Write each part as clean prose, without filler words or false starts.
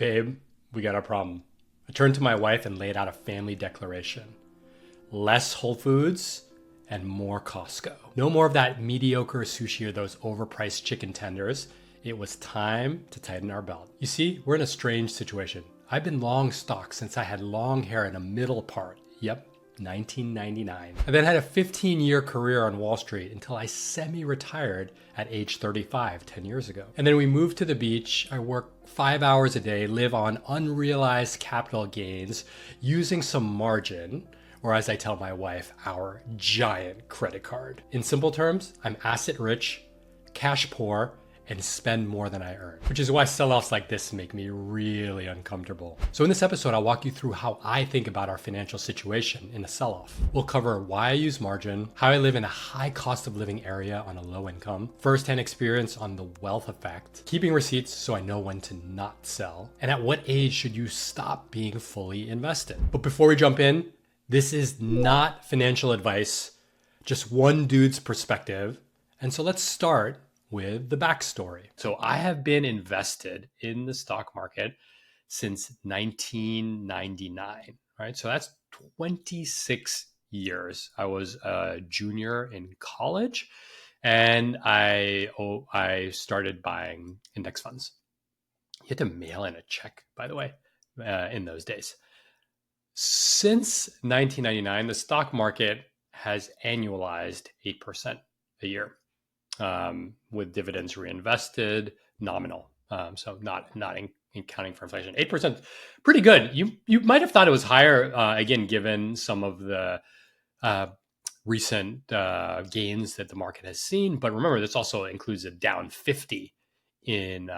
Babe, we got a problem. I turned to my wife and laid out a family declaration. Less Whole Foods and more Costco. No more of that mediocre sushi or those overpriced chicken tenders. It was time to tighten our belt. You see, we're in a strange situation. I've been long stock since I had long hair in a middle part. Yep, 1999. I then had a 15-year career on Wall Street until I semi-retired at age 35, 10 years ago. And then we moved to the beach. I work 5 hours a day, live on unrealized capital gains, using some margin, or as I tell my wife, our giant credit card. In simple terms, I'm asset rich, cash poor, and spend more than I earn, which is why sell-offs like this make me really uncomfortable. So in this episode, I'll walk you through how I think about our financial situation in a sell-off. We'll cover why I use margin, how I live in a high cost of living area on a low income, firsthand experience on the wealth effect, keeping receipts so I know when to not sell, and at what age should you stop being fully invested. But before we jump in, this is not financial advice, just one dude's perspective. And so let's start with the backstory. So I have been invested in the stock market since 1999, right? So that's 26 years. I was a junior in college and I started buying index funds. You had to mail in a check, by the way, in those days. Since 1999, the stock market has annualized 8% a year. With dividends reinvested, nominal. So not accounting for inflation. 8%, pretty good. You might have thought it was higher, again, given some of the recent gains that the market has seen. But remember, this also includes a down 50 in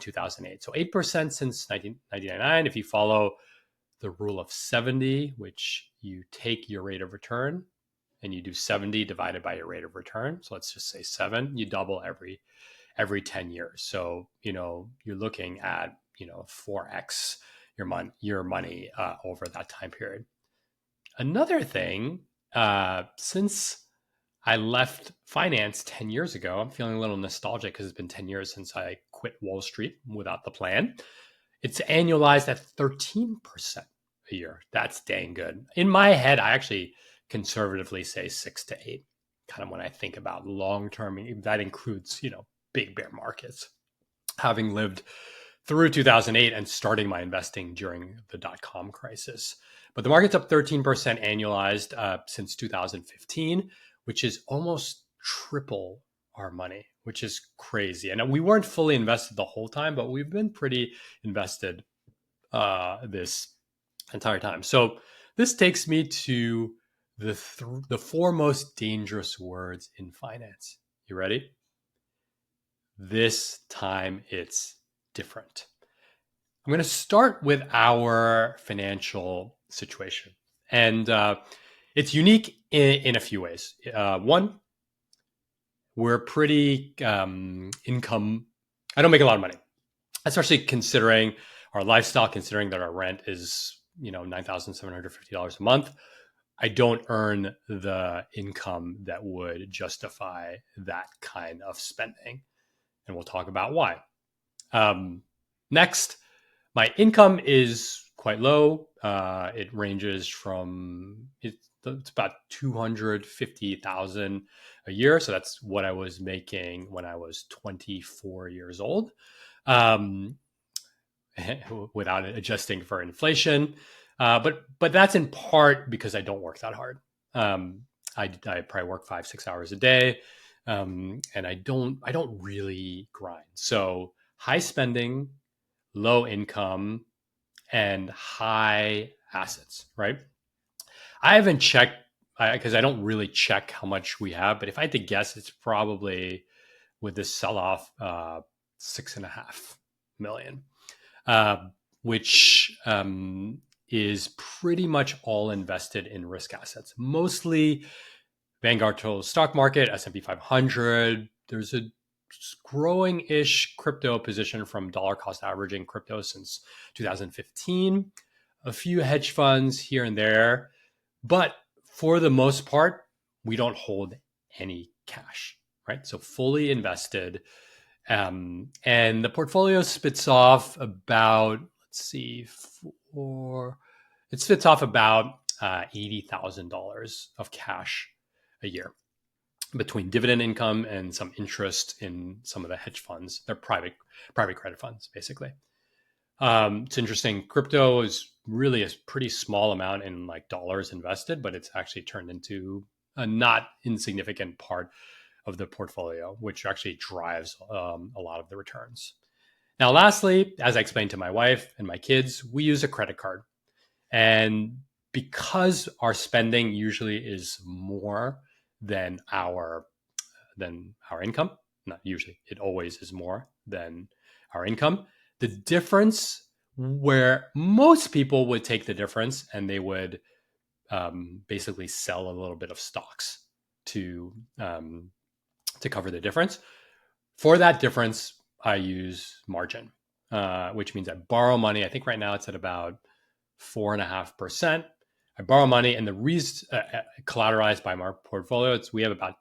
2008. So 8% since 1999. If you follow the rule of 70, which you take your rate of return and you do 70 divided by your rate of return. So let's just say 7, you double every 10 years. So, you're looking at, 4x your money over that time period. Another thing, since I left finance 10 years ago, I'm feeling a little nostalgic because it's been 10 years since I quit Wall Street without the plan. It's annualized at 13% a year. That's dang good. In my head, I actually conservatively say 6 to 8, kind of when I think about long-term. That includes, big bear markets. Having lived through 2008 and starting my investing during the dot-com crisis. But the market's up 13% annualized since 2015, which is almost triple our money, which is crazy. And we weren't fully invested the whole time, but we've been pretty invested this entire time. So this takes me to the 4 most dangerous words in finance. You ready? This time it's different. I'm going to start with our financial situation. And it's unique in a few ways. One, we're pretty income. I don't make a lot of money, especially considering our lifestyle, considering that our rent is, $9,750 a month. I don't earn the income that would justify that kind of spending. And we'll talk about why. Next, my income is quite low. It ranges from, it's about $250,000 a year. So that's what I was making when I was 24 years old, without adjusting for inflation. But that's in part because I don't work that hard. I probably work 5-6 hours a day. And I don't really grind. So high spending, low income, and high assets, right? I haven't checked because I don't really check how much we have, but if I had to guess, it's probably with this sell-off, 6.5 million, which is pretty much all invested in risk assets, mostly Vanguard Total Stock Market, S&P 500. There's a growing-ish crypto position from dollar cost averaging crypto since 2015. A few hedge funds here and there. But for the most part, we don't hold any cash, right? So fully invested. And the portfolio spits off about, see, it spits off about $80,000 of cash a year between dividend income and some interest in some of the hedge funds. They're private credit funds, basically. It's interesting. Crypto is really a pretty small amount in like dollars invested, but it's actually turned into a not insignificant part of the portfolio, which actually drives a lot of the returns. Now, lastly, as I explained to my wife and my kids, we use a credit card. And because our spending usually is more than our income, not usually, it always is more than our income, the difference, where most people would take the difference and they would basically sell a little bit of stocks to cover the difference. For that difference, I use margin, which means I borrow money. I think right now it's at about 4.5%. I borrow money, and the reason collateralized by my portfolio, we have about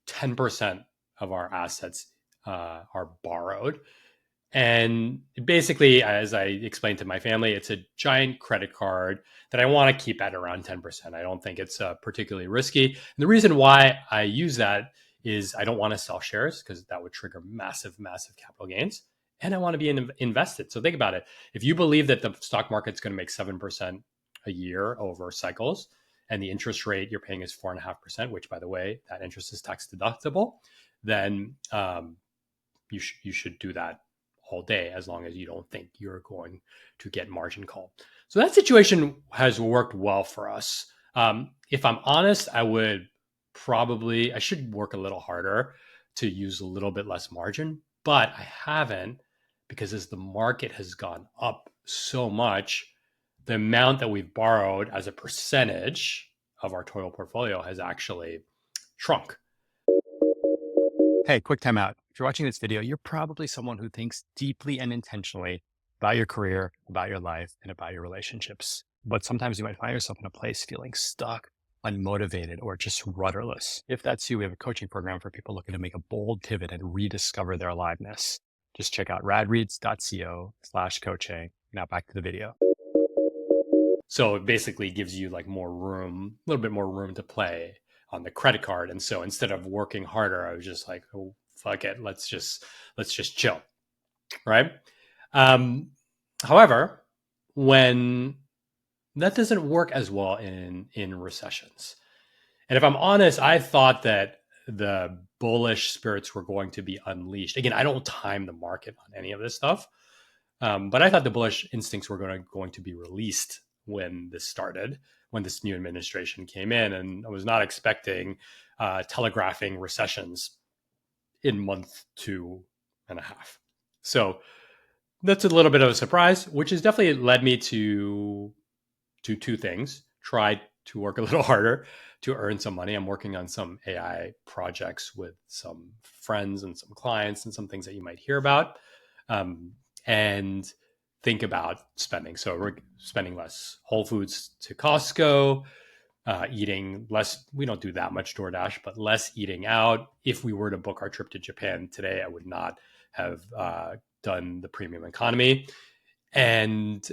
10% of our assets are borrowed. And basically, as I explained to my family, it's a giant credit card that I want to keep at around 10%. I don't think it's particularly risky. And the reason why I use that is I don't want to sell shares because that would trigger massive capital gains. And I want to be invested. So think about it. If you believe that the stock market's going to make 7% a year over cycles, and the interest rate you're paying is 4.5%, which, by the way, that interest is tax deductible, then you should do that all day, as long as you don't think you're going to get margin call. So that situation has worked well for us. If I'm honest, I should work a little harder to use a little bit less margin, but I haven't, because as the market has gone up so much, the amount that we've borrowed as a percentage of our total portfolio has actually shrunk. Hey, quick time out. If you're watching this video, you're probably someone who thinks deeply and intentionally about your career, about your life, and about your relationships. But sometimes you might find yourself in a place feeling stuck, unmotivated, or just rudderless. If that's you, we have a coaching program for people looking to make a bold pivot and rediscover their aliveness. Just check out radreads.co/coaching. Now back to the video. So it basically gives you like more room, a little bit more room to play on the credit card. And so instead of working harder, I was just like, oh, fuck it. Let's just chill. Right. However, when that doesn't work as well in recessions. And if I'm honest, I thought that the bullish spirits were going to be unleashed. Again, I don't time the market on any of this stuff. But I thought the bullish instincts were going to be released when this started, when this new administration came in. And I was not expecting telegraphing recessions in month 2.5. So that's a little bit of a surprise, which has definitely led me to do two things. Try to work a little harder to earn some money. I'm working on some AI projects with some friends and some clients and some things that you might hear about. And think about spending. So we're spending less Whole Foods to Costco, eating less. We don't do that much DoorDash, but less eating out. If we were to book our trip to Japan today, I would not have done the premium economy. And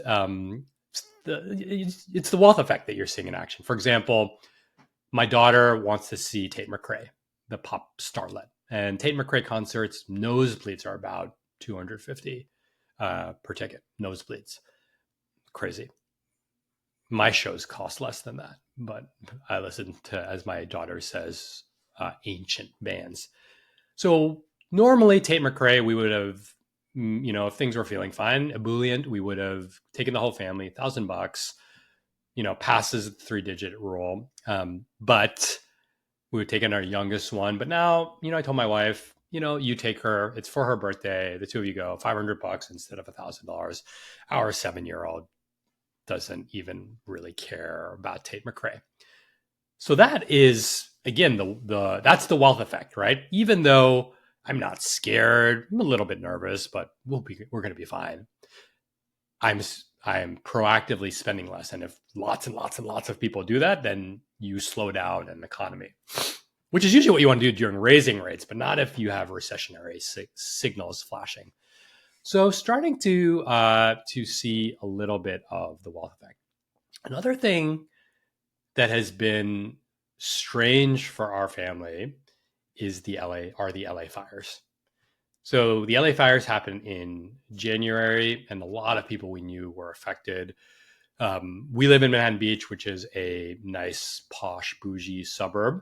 it's the wealth effect that you're seeing in action. For example, my daughter wants to see Tate McRae, the pop starlet. And Tate McRae concerts, nosebleeds are about $250 per ticket. Nosebleeds. Crazy. My shows cost less than that, but I listen to, as my daughter says, ancient bands. So normally Tate McRae, we would have, if things were feeling fine, ebullient, we would have taken the whole family, $1,000, passes the 3-digit rule. But we would take in our youngest one. But now, I told my wife, you take her, it's for her birthday. The two of you go, $500 instead of $1,000. Our 7-year-old doesn't even really care about Tate McRae. So that is, again, that's the wealth effect, right? Even though I'm not scared, I'm a little bit nervous, but we're going to be fine. I'm proactively spending less. And if lots and lots and lots of people do that, then you slow down an economy, which is usually what you want to do during raising rates, but not if you have recessionary signals flashing. So starting to see a little bit of the wealth effect. Another thing that has been strange for our family is the LA fires. So the LA fires happened in January, and a lot of people we knew were affected. We live in Manhattan Beach, which is a nice, posh, bougie suburb,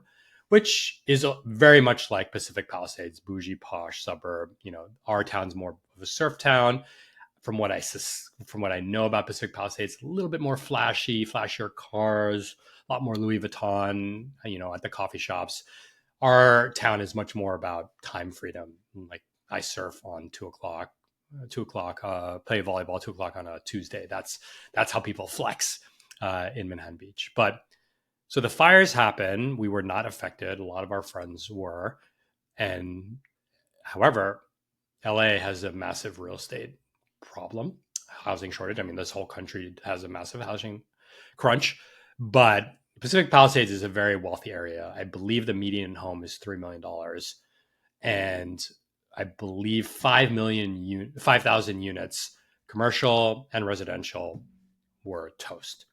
which is very much like Pacific Palisades, bougie, posh suburb. You know, our town's more of a surf town. From what I know about Pacific Palisades, a little bit more flashier cars, a lot more Louis Vuitton. You know, at the coffee shops. Our town is much more about time freedom. Like I surf on 2 o'clock, play volleyball 2 o'clock on a Tuesday. That's how people flex in Manhattan Beach. But so the fires happen. We were not affected. A lot of our friends were, and however, LA has a massive real estate problem, housing shortage. I mean, this whole country has a massive housing crunch, but Pacific Palisades is a very wealthy area. I believe the median home is $3 million, and I believe 5,000 units, commercial and residential, were toast.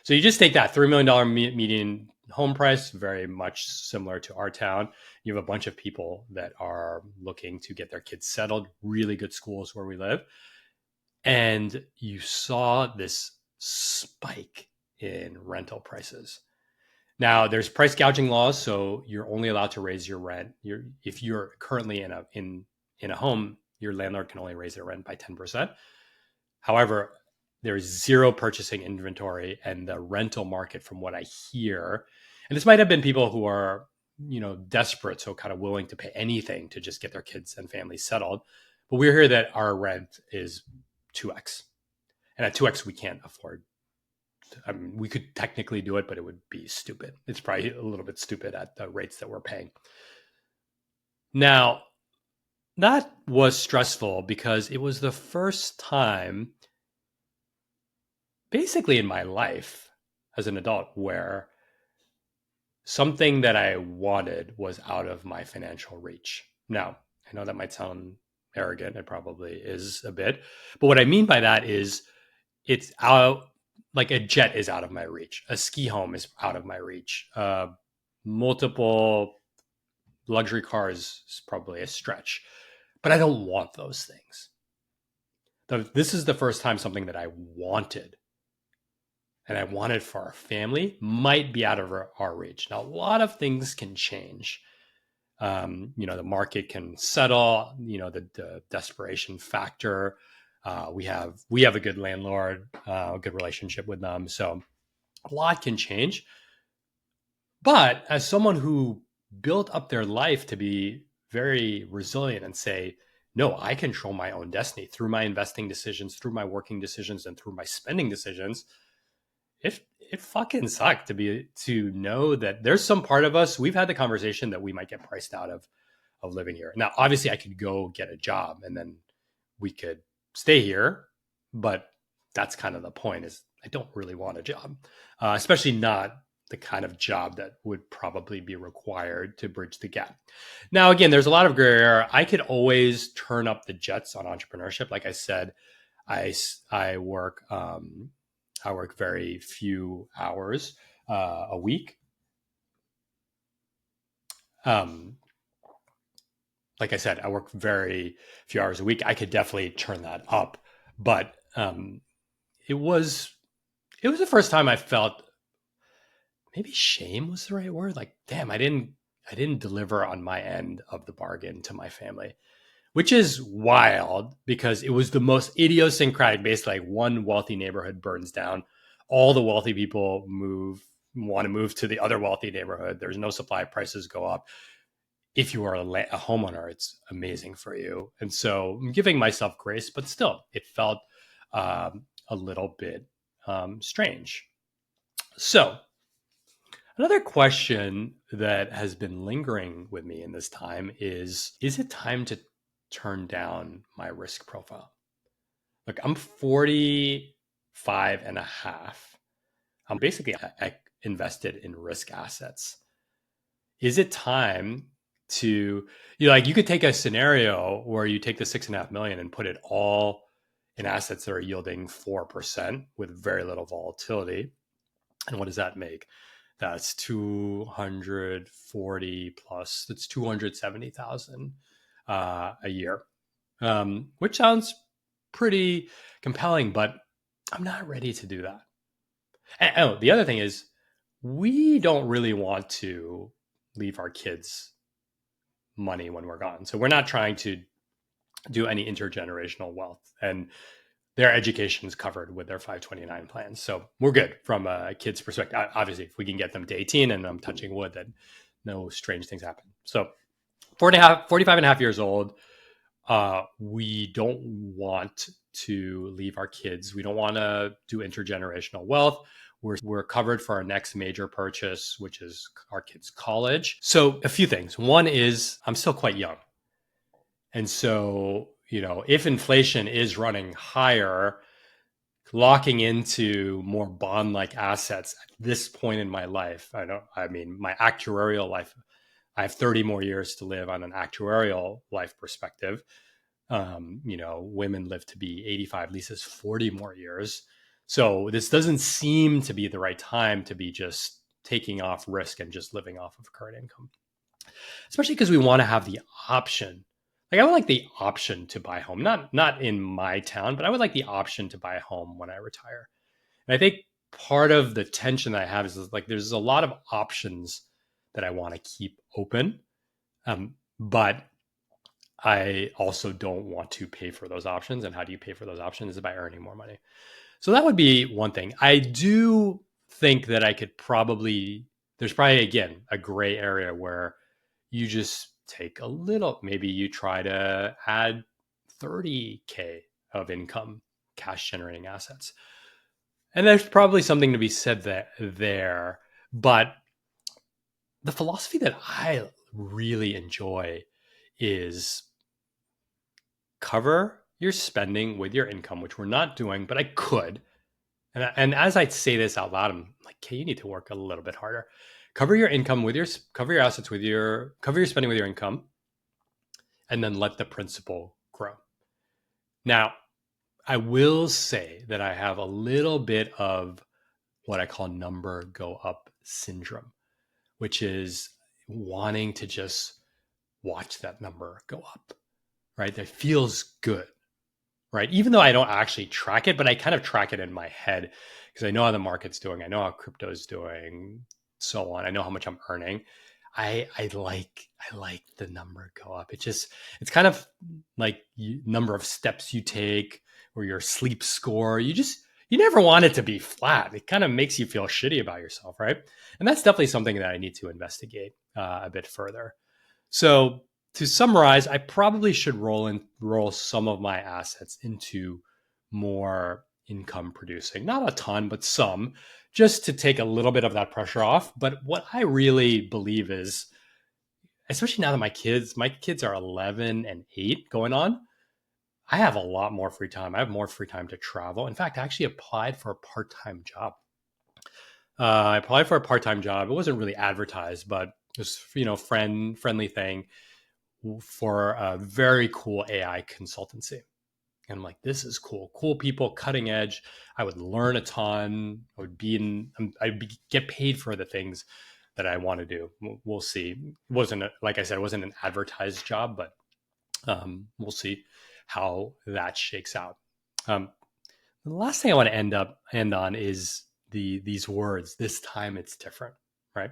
So you just take that $3 million median home price, very much similar to our town. You have a bunch of people that are looking to get their kids settled, really good schools where we live. And you saw this spike in rental prices. Now there's price gouging laws, so you're only allowed to raise your rent. If you're currently in a home, your landlord can only raise their rent by 10%. However, there's zero purchasing inventory, and the rental market, from what I hear, and this might have been people who are, you know, desperate, so kind of willing to pay anything to just get their kids and families settled. But we hear that our rent is 2x, and at 2x we can't afford. I mean, we could technically do it, but it would be stupid. It's probably a little bit stupid at the rates that we're paying. Now, that was stressful because it was the first time, basically in my life as an adult, where something that I wanted was out of my financial reach. Now, I know that might sound arrogant. It probably is a bit. But what I mean by that is it's out, like a jet is out of my reach. A ski home is out of my reach. Multiple luxury cars is probably a stretch. But I don't want those things. This is the first time something that I wanted and I wanted for our family might be out of our reach. Now, a lot of things can change. You know, the market can settle, you know, the desperation factor. We have a good landlord, a good relationship with them. So a lot can change. But as someone who built up their life to be very resilient and say, no, I control my own destiny through my investing decisions, through my working decisions, and through my spending decisions, it fucking sucked to know that there's some part of us. We've had the conversation that we might get priced out of living here. Now, obviously, I could go get a job and then we could stay here, but that's kind of the point. Is I don't really want a job, especially not the kind of job that would probably be required to bridge the gap. Now, again, there's a lot of gray area. I could always turn up the jets on entrepreneurship. Like I said, I work very few hours a week. Like I said, I work very few hours a week. I could definitely turn that up, but it was the first time I felt maybe shame was the right word. Like, damn, I didn't deliver on my end of the bargain to my family, which is wild because it was the most idiosyncratic. Basically, like one wealthy neighborhood burns down, all the wealthy people want to move to the other wealthy neighborhood. There's no supply, prices go up. If you are a homeowner, it's amazing for you. And so I'm giving myself grace, but still, it felt a little bit strange. So another question that has been lingering with me in this time is it time to turn down my risk profile? Look, I'm 45 and a half. I'm basically invested in risk assets. Is it time to, you could take a scenario where you take the 6.5 million and put it all in assets that are yielding 4% with very little volatility. And what does that make? That's 240 plus, that's 270,000 a year, which sounds pretty compelling, but I'm not ready to do that. And the other thing is, we don't really want to leave our kids money when we're gone. So we're not trying to do any intergenerational wealth, and their education is covered with their 529 plans. So we're good from a kid's perspective. Obviously, if we can get them to 18, and I'm touching wood that no strange things happen. So 45 and a half years old, we don't want to leave our kids. We don't want to do intergenerational wealth. We're covered for our next major purchase, which is our kids' college. So a few things. One is I'm still quite young. And so, if inflation is running higher, locking into more bond-like assets at this point in my life, my actuarial life, I have 30 more years to live on an actuarial life perspective. Women live to be 85, Lisa's 40 more years. So this doesn't seem to be the right time to be just taking off risk and just living off of current income, especially because we want to have the option. Like, I would like the option to buy a home, not in my town, but I would like the option to buy a home when I retire. And I think part of the tension that I have is like, there's a lot of options that I want to keep open. But I also don't want to pay for those options. And how do you pay for those options? Is by earning more money. So that would be one thing. I do think that there's probably, again, a gray area where you just take a little, maybe you try to add 30K of income, cash generating assets. And there's probably something to be said there. But the philosophy that I really enjoy is cover your spending with your income, which we're not doing, but I could. And as I say this out loud, I'm like, okay, you need to work a little bit harder. Cover your income cover your assets cover your spending with your income, and then let the principal grow. Now, I will say that I have a little bit of what I call number go up syndrome, which is wanting to just watch that number go up, right? That feels good, right? Even though I don't actually track it, but I kind of track it in my head because I know how the market's doing. I know how crypto is doing, so on. I know how much I'm earning. I like the number go up. It's kind of like number of steps you take or your sleep score. You never want it to be flat. It kind of makes you feel shitty about yourself, right? And that's definitely something that I need to investigate a bit further. So to summarize, I probably should roll some of my assets into more income producing, not a ton, but some, just to take a little bit of that pressure off. But what I really believe is, especially now that my kids are 11 and 8 going on, I have a lot more free time. I have more free time to travel. In fact, I actually applied for a part-time job. I applied for a part-time job. It wasn't really advertised, but it was, friendly thing for a very cool AI consultancy. And I'm like, this is cool. Cool people, cutting edge. I would learn a ton. I'd get paid for the things that I want to do. We'll see. It wasn't, like I said, it wasn't an advertised job, but we'll see how that shakes out. The last thing I want to end on is these words. This time it's different, right?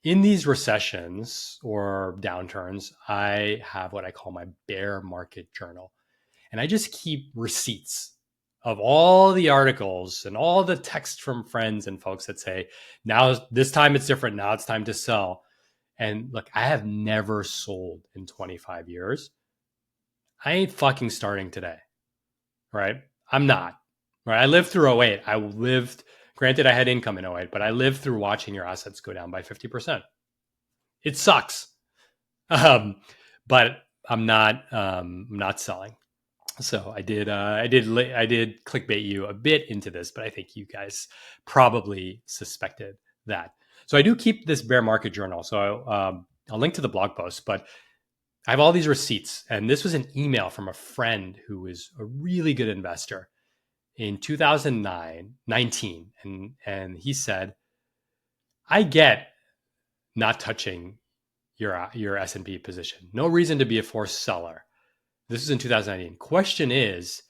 In these recessions or downturns, I have what I call my bear market journal. And I just keep receipts of all the articles and all the text from friends and folks that say, now, this time it's different. Now it's time to sell. And look, I have never sold in 25 years. I ain't fucking starting today, right? I'm not, right? I lived through 08. Granted, I had income in 08, but I lived through watching your assets go down by 50%. It sucks. But I'm not selling. So I did clickbait you a bit into this, but I think you guys probably suspected that. So I do keep this bear market journal. So I'll link to the blog post, but I have all these receipts. And this was an email from a friend who was a really good investor in 2019. And he said, I get not touching your S&P position. No reason to be a forced seller. This is in 2019. Question is,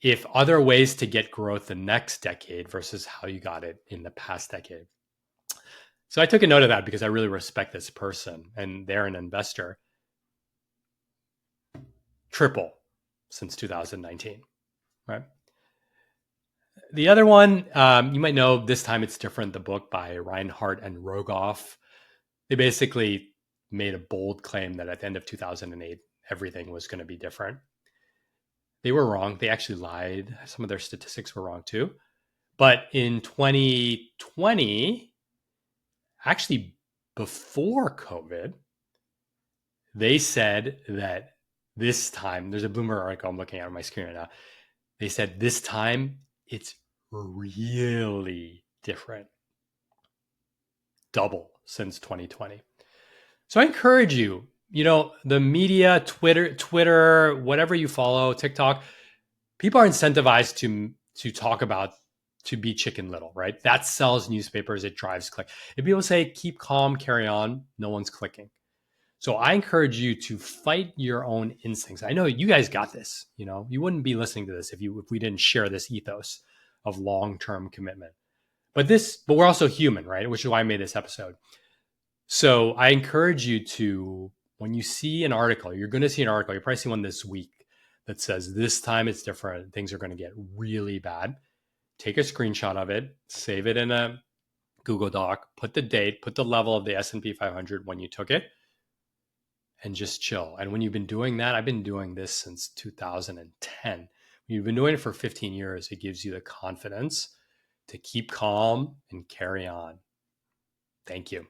if other ways to get growth the next decade versus how you got it in the past decade. So I took a note of that because I really respect this person and they're an investor. Triple since 2019, right? The other one, you might know, This Time It's Different, the book by Reinhardt and Rogoff. They basically made a bold claim that at the end of 2008, everything was going to be different. They were wrong. They actually lied. Some of their statistics were wrong too. But in 2020, actually before COVID, they said that this time, there's a Bloomberg article I'm looking at on my screen right now. They said this time it's really different. Double since 2020. So I encourage you, the media, Twitter, whatever you follow, TikTok, people are incentivized to talk about, to be Chicken Little, right? That sells newspapers. It drives click. If people say, keep calm, carry on, no one's clicking. So I encourage you to fight your own instincts. I know you guys got this. You wouldn't be listening to this if we didn't share this ethos of long-term commitment. But we're also human, right? Which is why I made this episode. So I encourage you to, when you see an article, you're going to see an article, you're probably seeing one this week that says this time it's different, things are going to get really bad. Take a screenshot of it, save it in a Google Doc, put the date, put the level of the S&P 500 when you took it, and just chill. And when you've been doing that, I've been doing this since 2010. When you've been doing it for 15 years, it gives you the confidence to keep calm and carry on. Thank you.